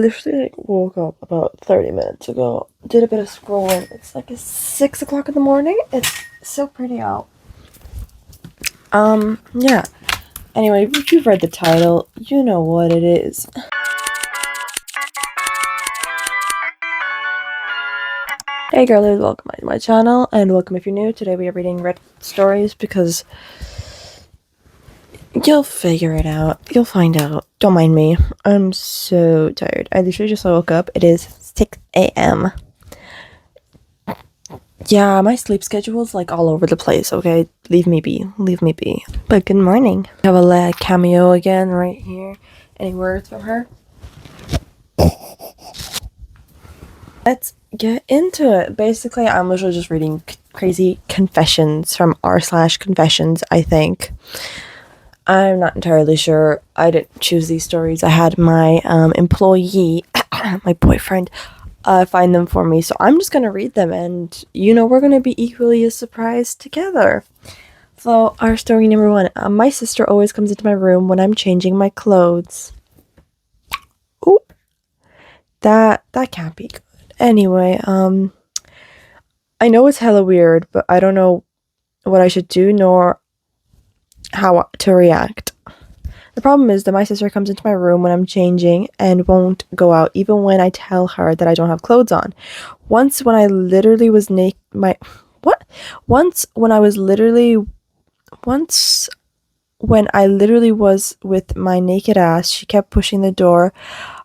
Literally woke up about 30 minutes ago. Did a bit of scrolling. It's like 6 o'clock in the morning. It's so pretty out. Yeah. Anyway, if you've read the title, you know what it is. Hey girlies, welcome to my channel, and welcome if you're new. Today we are reading Red Stories because you'll figure it out. You'll find out. Don't mind me. I'm so tired. I literally just woke up. It is 6 a.m. Yeah, my sleep schedule's like all over the place, okay? Leave me be. Leave me be. But good morning. I have a cameo again right here. Any words from her? Let's get into it. Basically, I'm literally just reading crazy confessions from r/confessions, I think. I'm not entirely sure. I didn't choose these stories. I had my employee, my boyfriend, find them for me. So I'm just going to read them, and we're going to be equally as surprised together. So our story number 1. My sister always comes into my room when I'm changing my clothes. Ooh, that can't be good. Anyway, I know it's hella weird, but I don't know what I should do nor how to react. The problem is that my sister comes into my room when I'm changing and won't go out even when I tell her that I don't have clothes on. Once when I literally was was with my naked ass, she kept pushing the door.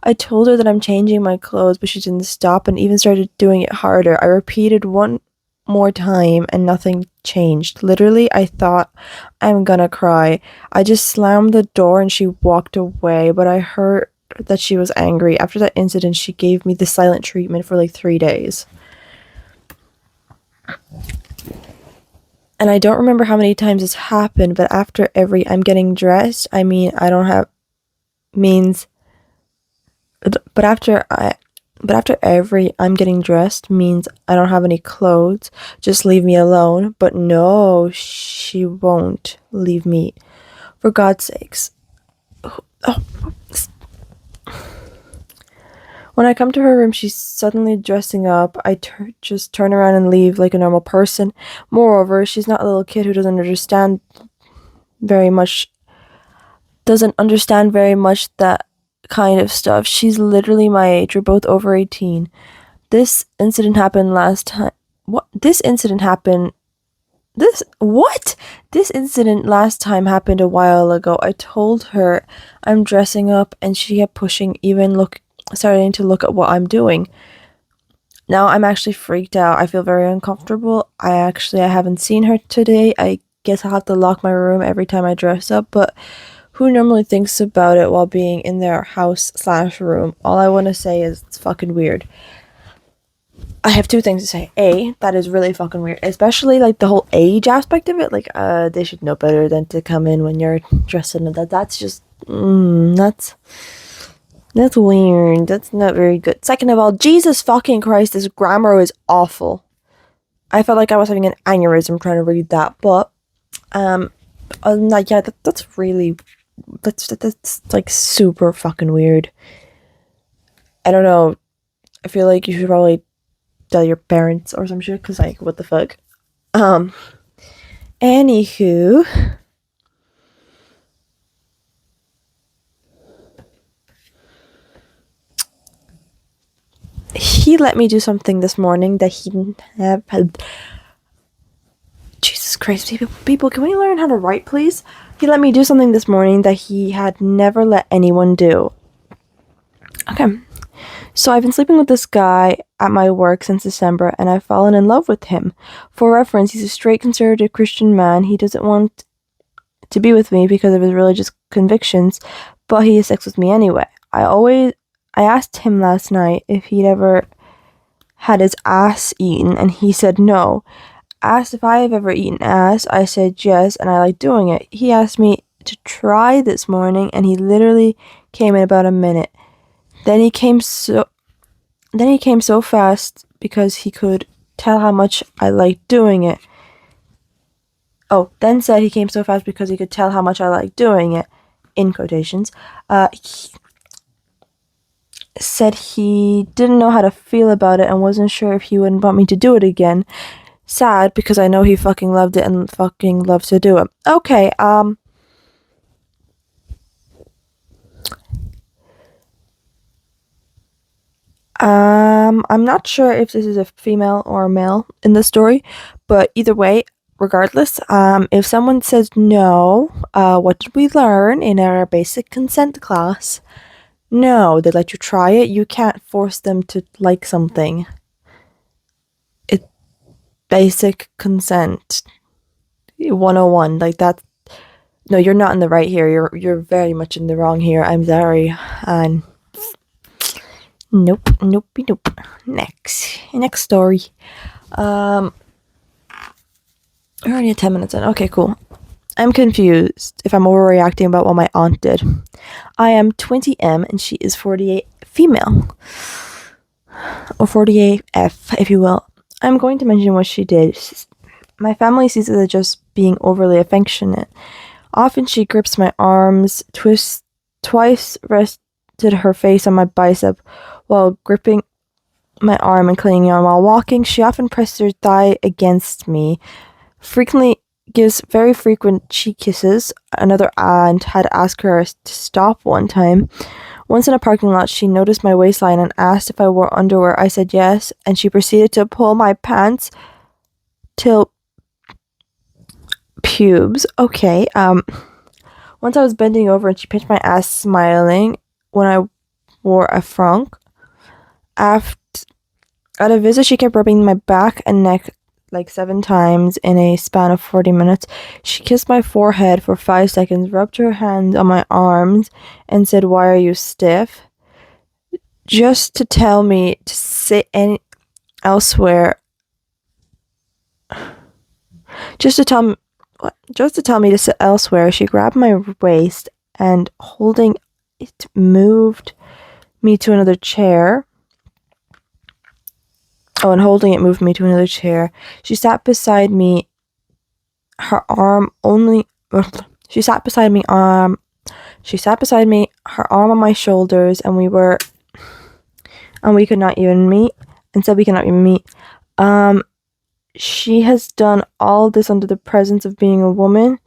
I told her that I'm changing my clothes, but she didn't stop and even started doing it harder. I repeated one more time and nothing changed. Literally, I thought I'm gonna cry. I just slammed the door and she walked away, but I heard that she was angry. After that incident, she gave me the silent treatment for like 3 days. And I don't remember how many times this happened, but after every I'm getting dressed, I mean, I don't have means but after every I'm getting dressed means I don't have any clothes. Just leave me alone. But no, she won't leave me. For God's sakes. Oh. When I come to her room, she's suddenly dressing up. I just turn around and leave like a normal person. Moreover, she's not a little kid who doesn't understand very much that kind of stuff. She's literally my age. We're both over 18. This incident happened last time. This incident last time happened a while ago. I told her I'm dressing up and she kept pushing, starting to look at what I'm doing. Now I'm actually freaked out. I feel very uncomfortable. I haven't seen her today. I guess I'll have to lock my room every time I dress up, but who normally thinks about it while being in their house/room? All I want to say is it's fucking weird. I have 2 things to say. A, that is really fucking weird, especially like the whole age aspect of it. Like, they should know better than to come in when you're dressed in that. That's just, that's weird. That's not very good. Second of all, Jesus fucking Christ, this grammar is awful. I felt like I was having an aneurysm trying to read that, but, other than that, yeah, that's really, that's like super fucking weird. I don't know. I feel like you should probably tell your parents or some shit, because like, what the fuck. Anywho, he let me do something this morning that he didn't have. Jesus Christ, people, can we learn how to write, please? He let me do something this morning that he had never let anyone do. Okay. So I've been sleeping with this guy at my work since December, and I've fallen in love with him. For reference, he's a straight conservative Christian man. He doesn't want to be with me because of his religious convictions, but he has sex with me anyway. I asked him last night if he'd ever had his ass eaten, and he said no. Asked if I have ever eaten ass, I said yes, and I like doing it. He asked me to try this morning, and he literally came in about a minute. Then he came so fast because he could tell how much I liked doing it. Oh, then said he came so fast because he could tell how much I liked doing it, in quotations. said he didn't know how to feel about it and wasn't sure if he wouldn't want me to do it again. Sad because I know he fucking loved it and fucking loves to do it. Okay, I'm not sure if this is a female or a male in the story, but either way, regardless, if someone says no, what did we learn in our basic consent class? No, they let you try it. You can't force them to like something. It's basic consent 101. Like that. No, you're not in the right here. You're very much in the wrong here. I'm sorry. And nope, nope, nope. Next story. We're already at 10 minutes in. Okay, cool. I'm confused if I'm overreacting about what my aunt did. I am 20M and she is 48 female. Or 48F, if you will. I'm going to mention what she did. My family sees it as just being overly affectionate. Often she grips my arms, twice rested her face on my bicep while gripping my arm and clinging on. While walking, she often pressed her thigh against me, frequently gives very frequent cheek kisses. Another aunt had asked her to stop one time. Once in a parking lot, she noticed my waistline and asked if I wore underwear. I said yes, and she proceeded to pull my pants till pubes. Okay. Once I was bending over and she pinched my ass, smiling when I wore a frock. At a visit, she kept rubbing my back and neck like 7 times in a span of 40 minutes. She kissed my forehead for 5 seconds, rubbed her hand on my arms, and said, "Why are you stiff?" Just to tell me to sit elsewhere. Just to tell me to sit elsewhere, she grabbed my waist and holding it moved me to another chair. And holding it moved me to another chair. She sat beside me, her arm only. She sat beside me, her arm on my shoulders, and we could not even meet, and said we cannot even meet. She has done all this under the presence of being a woman,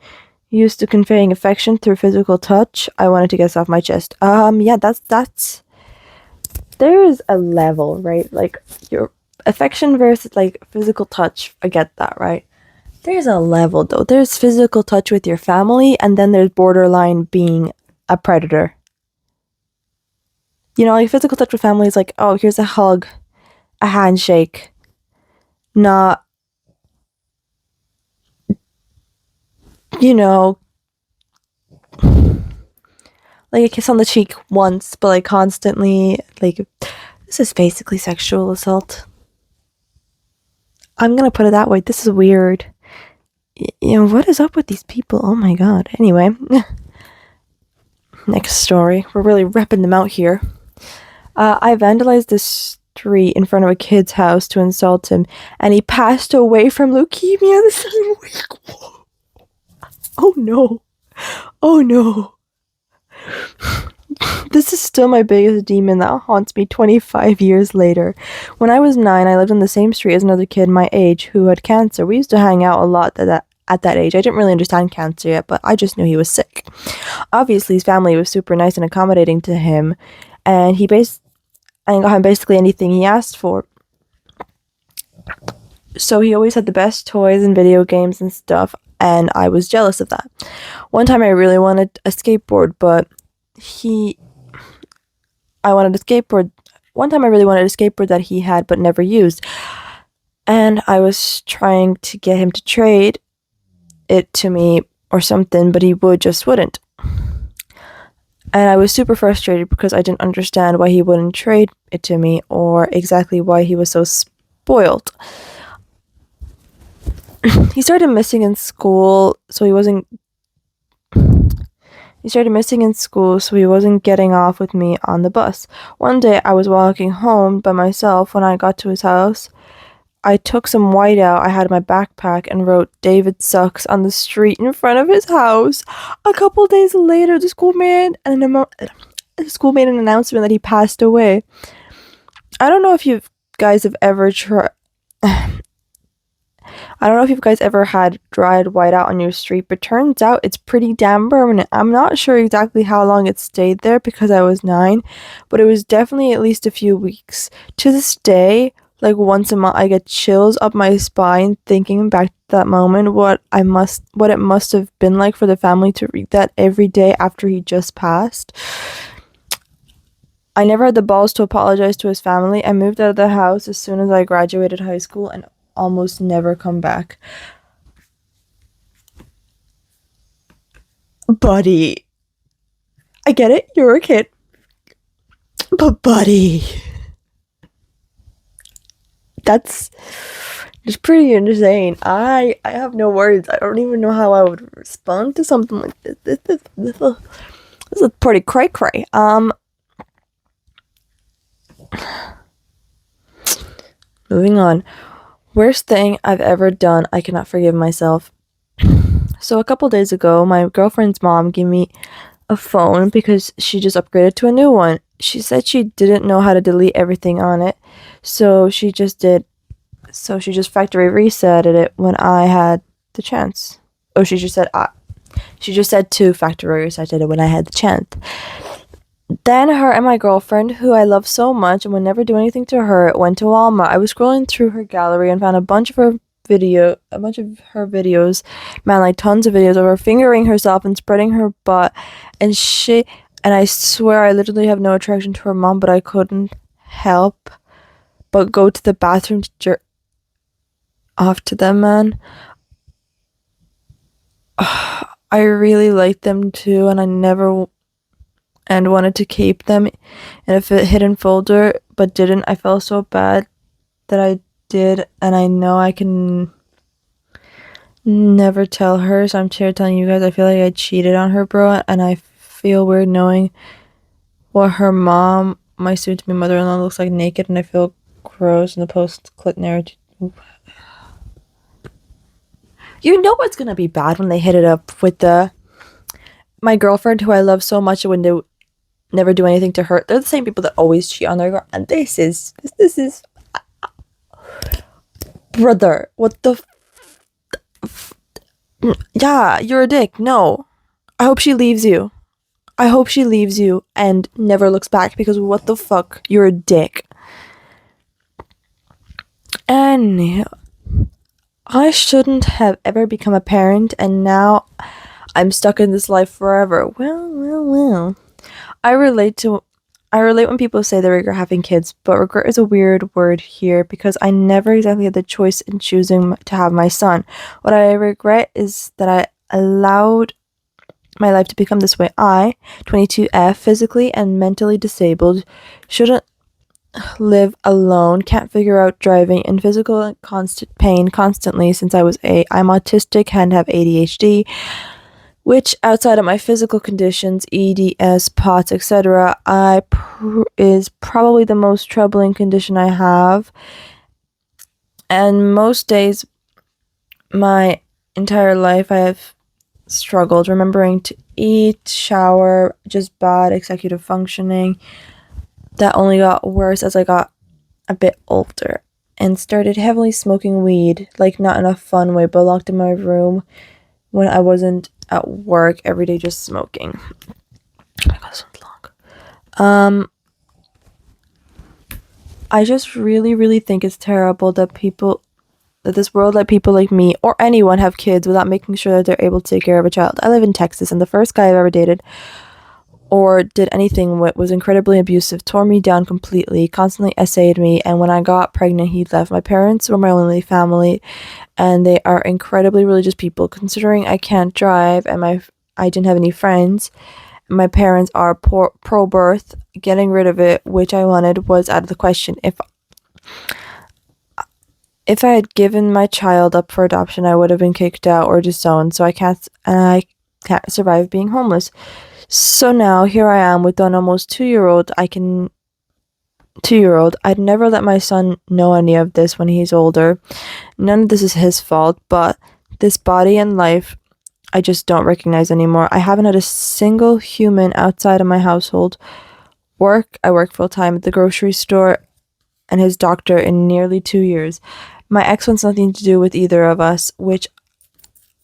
used to conveying affection through physical touch. I wanted to get this off my chest. Yeah, that's. There's a level, right? Like your affection versus like physical touch. I get that, right? There's a level though. There's physical touch with your family, and then there's borderline being a predator. You know, like physical touch with family is like, oh, here's a hug, a handshake, not, you know, like a kiss on the cheek once, but like constantly. Like, this is basically sexual assault. I'm gonna put it that way. This is weird. You know, what is up with these people? Oh my god. Anyway. Next story. We're really repping them out here. I vandalized the street in front of a kid's house to insult him, and he passed away from leukemia the same week. Oh no. Oh no. This is still my biggest demon that haunts me 25 years later. When I was 9, I lived on the same street as another kid my age who had cancer. We used to hang out a lot at that age. I didn't really understand cancer yet, but I just knew he was sick. Obviously, his family was super nice and accommodating to him, and I got him basically anything he asked for. So he always had the best toys and video games and stuff, and I was jealous of that. One time I really wanted a skateboard, but one time I really wanted a skateboard that he had but never used. And I was trying to get him to trade it to me or something, but he wouldn't. And I was super frustrated because I didn't understand why he wouldn't trade it to me or exactly why he was so spoiled. He started missing in school, so he wasn't getting off with me on the bus. One day I was walking home by myself. When I got to his house, I took some whiteout I had in my backpack and wrote "David sucks" on the street in front of his house. A couple days later, the school man and the school made an announcement that he passed away. I don't know if you guys have ever tried. I don't know if you guys ever had dried whiteout on your street, but turns out it's pretty damn permanent. I'm not sure exactly how long it stayed there because I was 9, but it was definitely at least a few weeks. To this day, like once a month, I get chills up my spine thinking back to that moment, what it must have been like for the family to read that every day after he just passed. I never had the balls to apologize to his family. I moved out of the house as soon as I graduated high school and almost never come back. Buddy, I get it, you're a kid, but buddy, that's just pretty insane. I have no words. I don't even know how I would respond to something like this. This is pretty cray. Moving on. Worst thing I've ever done. I cannot forgive myself. So a couple days ago, my girlfriend's mom gave me a phone because she just upgraded to a new one. She said she didn't know how to delete everything on it, so she just factory resetted it when I had the chance. Oh, she just said to factory reset it when I had the chance. Then her and my girlfriend, who I love so much and would never do anything to her, went to Walmart. I was scrolling through her gallery and found a bunch of her videos, man, like tons of videos of her fingering herself and spreading her butt and shit. And I swear I literally have no attraction to her mom, but I couldn't help but go to the bathroom to jerk off to them, man. I really liked them too, and I never and wanted to keep them in a hidden folder, but didn't. I felt so bad that I did, and I know I can never tell her, so I'm here telling you guys. I feel like I cheated on her, bro, and I feel weird knowing what her mom, my soon-to-be mother-in-law, looks like naked, and I feel gross in the post-click narrative. You know what's gonna be bad when they hit it up with my girlfriend, who I love so much, when they never do anything to her. They're the same people that always cheat on their girl, and this is brother. What the? Yeah, you're a dick. No, I hope she leaves you. I hope she leaves you and never looks back, because what the fuck? You're a dick. And I shouldn't have ever become a parent, and now I'm stuck in this life forever. Well. I relate when people say they regret having kids, but regret is a weird word here because I never exactly had the choice in choosing to have my son. What I regret is that I allowed my life to become this way. I, 22F, physically and mentally disabled, shouldn't live alone, can't figure out driving, in physical and constant pain constantly since I was 8. I'm autistic and have ADHD, which, outside of my physical conditions, EDS, POTS, etc., is probably the most troubling condition I have. And most days, my entire life, I have struggled remembering to eat, shower, just bad executive functioning. That only got worse as I got a bit older and started heavily smoking weed, like not in a fun way, but locked in my room when I wasn't at work every day, just smoking. Oh my god, this one's long. I just really think it's terrible that this world let people like me or anyone have kids without making sure that they're able to take care of a child. I live in Texas, and the first guy I've ever dated or did anything with was incredibly abusive, tore me down completely, constantly essayed me, and when I got pregnant, he left. My parents were my only family, and they are incredibly religious people. Considering I can't drive and I didn't have any friends, my parents are pro-birth, getting rid of it, which I wanted, was out of the question. If I had given my child up for adoption, I would have been kicked out or disowned, so I can't survive being homeless. So now here I am with an almost 2-year-old. I'd never let my son know any of this when he's older. None of this is his fault, but this body and life I just don't recognize anymore. I haven't had a single human outside of my household work. I work full time at the grocery store and his doctor in nearly 2 years. My ex wants nothing to do with either of us, which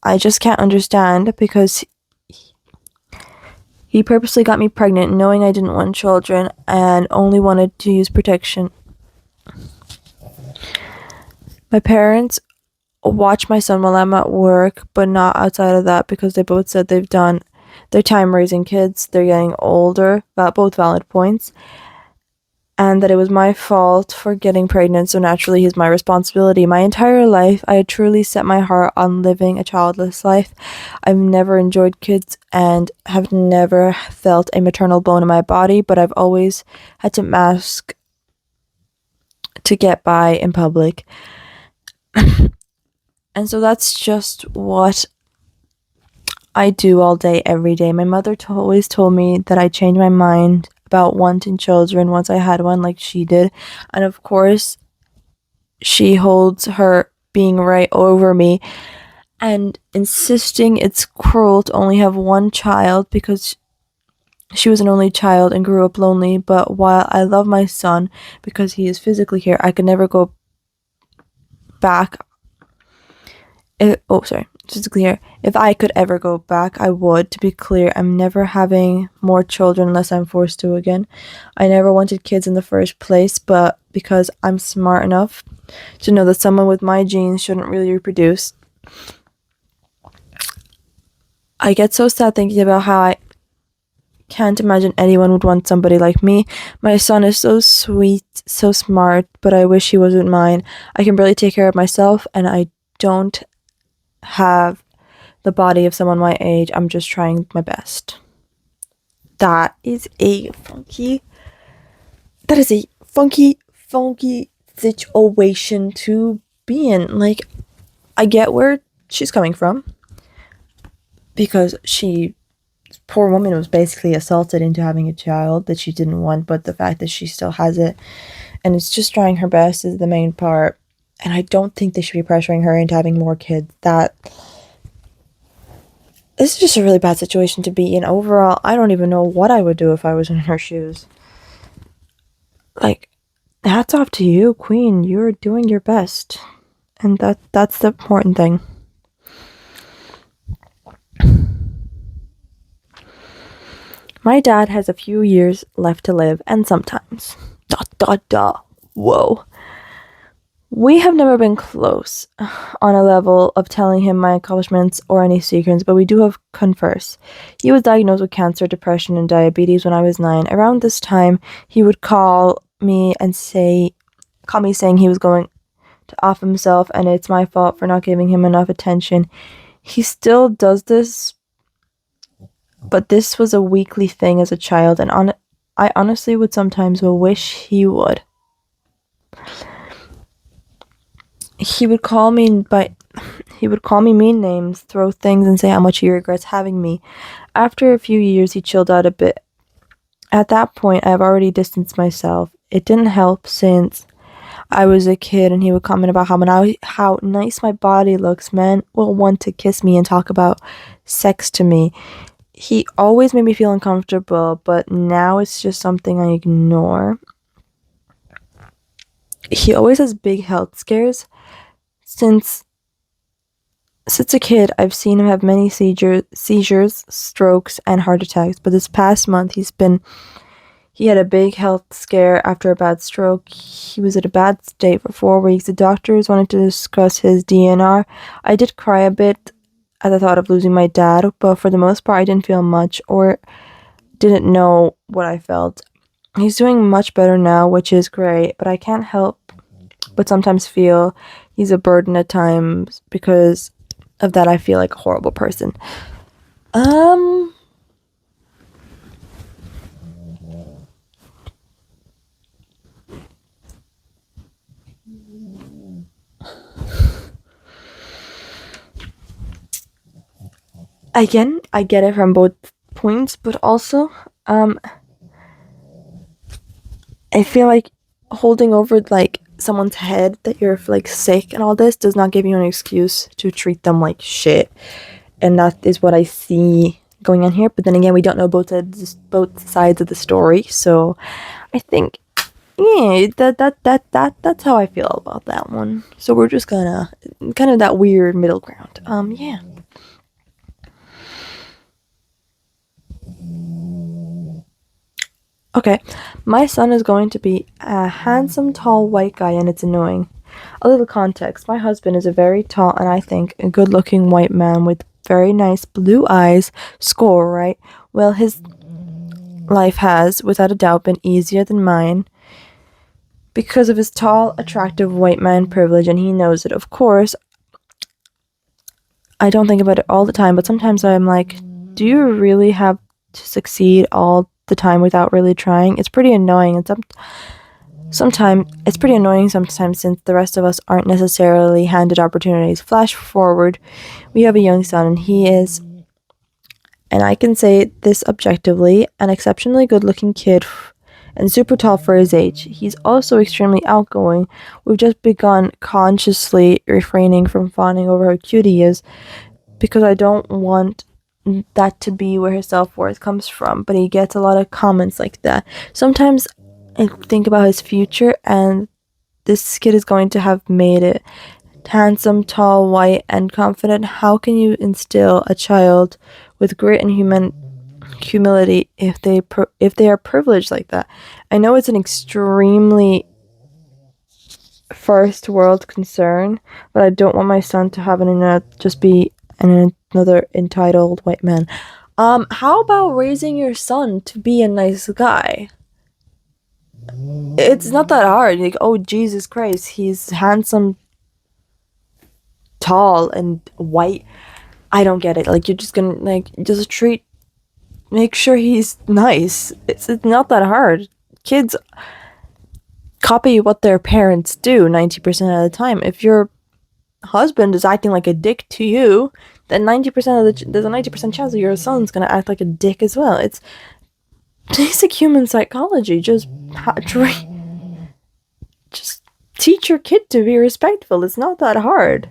I just can't understand because he purposely got me pregnant knowing I didn't want children and only wanted to use protection. My parents watch my son while I'm at work, but not outside of that because they both said they've done their time raising kids. They're getting older, both valid points, and that it was my fault for getting pregnant, so naturally he's my responsibility. My entire life, I had truly set my heart on living a childless life. I've never enjoyed kids and have never felt a maternal bone in my body, but I've always had to mask to get by in public. And so that's just what I do all day, every day. My mother always told me that I changed my mind about wanting children once I had one, like she did. And of course, she holds her being right over me and insisting it's cruel to only have one child because she was an only child and grew up lonely. But while I love my son because he is physically here, I could never go back. Just to clear, if I could ever go back, I would. To be clear, I'm never having more children unless I'm forced to again. I never wanted kids in the first place, but because I'm smart enough to know that someone with my genes shouldn't really reproduce, I get so sad thinking about how I can't imagine anyone would want somebody like me. My son is so sweet, so smart, but I wish he wasn't mine. I can barely take care of myself, and I don't have the body of someone my age. I'm just trying my best. That is a funky situation to be in. Like, I get where she's coming from because poor woman was basically assaulted into having a child that she didn't want, but the fact that she still has it and it's just trying her best is the main part. And I don't think they should be pressuring her into having more kids. This is just a really bad situation to be in. Overall, I don't even know what I would do if I was in her shoes. Like, hats off to you, Queen. You're doing your best. And that's the important thing. My dad has a few years left to live, and sometimes... Whoa. We have never been close on a level of telling him my accomplishments or any secrets, but we do have converse. He was diagnosed with cancer, depression, and diabetes when I was 9. Around this time, he would call me saying he was going to off himself and it's my fault for not giving him enough attention. He still does this, but this was a weekly thing as a child, and I honestly would sometimes wish he would. He would call me mean names, throw things, and say how much he regrets having me. After a few years, he chilled out a bit. At that point, I have already distanced myself. It didn't help since I was a kid, and he would comment about how nice my body looks. Men will want to kiss me and talk about sex to me. He always made me feel uncomfortable, but now it's just something I ignore. He always has big health scares. Since a kid, I've seen him have many seizures, strokes, and heart attacks, but this past month he had a big health scare after a bad stroke. He was at a bad state for 4 weeks. The doctors wanted to discuss his DNR. I did cry a bit at the thought of losing my dad, but for the most part, I didn't feel much or didn't know what I felt. He's doing much better now, which is great, but I can't help but sometimes feel he's a burden at times. Because of that, I feel like a horrible person. Again, I get it from both points, but also, I feel like holding over, like, someone's head that you're, like, sick and all this does not give you an excuse to treat them like shit. And that is what I see going on here, but then again, we don't know both sides of the story, so I think, yeah, that's how I feel about that one. So we're just gonna kind of that weird middle ground. Yeah. Okay, my son is going to be a handsome, tall, white guy, and it's annoying. A little context: my husband is a very tall and I think a good-looking white man with very nice blue eyes. Score, right? Well, his life has, without a doubt, been easier than mine because of his tall, attractive white man privilege, and he knows it. Of course, I don't think about it all the time, but sometimes I'm like, do you really have to succeed all the time without really trying? It's pretty annoying, and sometimes since the rest of us aren't necessarily handed opportunities. Flash forward, we have a young son, and he is, and I can say this objectively, an exceptionally good-looking kid and super tall for his age. He's also extremely outgoing. We've just begun consciously refraining from fawning over how cute he is because I don't want that to be where his self-worth comes from, but he gets a lot of comments like that. Sometimes I think about his future, and this kid is going to have made it. Handsome, tall, white, and confident. How can you instill a child with grit and humility if they are privileged like that? I know it's an extremely first world concern, but I don't want my son to have just be another entitled white man. How about raising your son to be a nice guy? It's not that hard. Like, oh, Jesus Christ, he's handsome, tall, and white. I don't get it. Like, you're just gonna, like, make sure he's nice. It's not that hard. Kids copy what their parents do 90% of the time. If your husband is acting like a dick to you, then 90% there's a 90% chance that your son's gonna act like a dick as well. It's basic human psychology. Just teach your kid to be respectful. It's not that hard.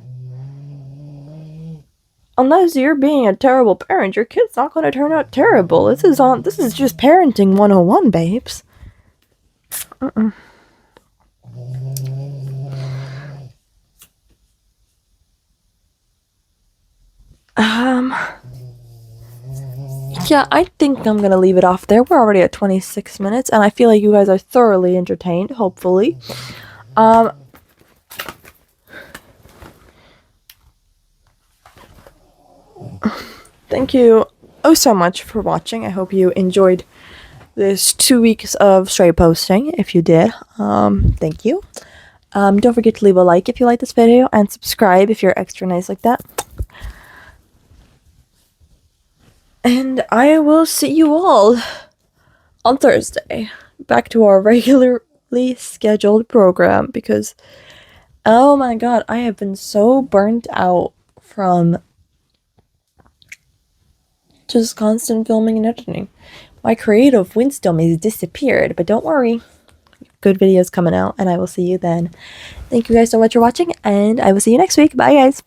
Unless you're being a terrible parent, your kid's not going to turn out terrible. This is just parenting 101, babes. Yeah, I think I'm gonna leave it off there. We're already at 26 minutes, and I feel like you guys are thoroughly entertained, hopefully. Thank you so much for watching. I hope you enjoyed this 2 weeks of straight posting. If you did, thank you. Don't forget to leave a like if you like this video, and subscribe if you're extra nice like that. And I will see you all on Thursday. Back to our regularly scheduled program, because, oh my god, I have been so burnt out from just constant filming and editing. My creative wisdom has disappeared, but don't worry. Good videos coming out, and I will see you then. Thank you guys so much for watching, and I will see you next week. Bye, guys.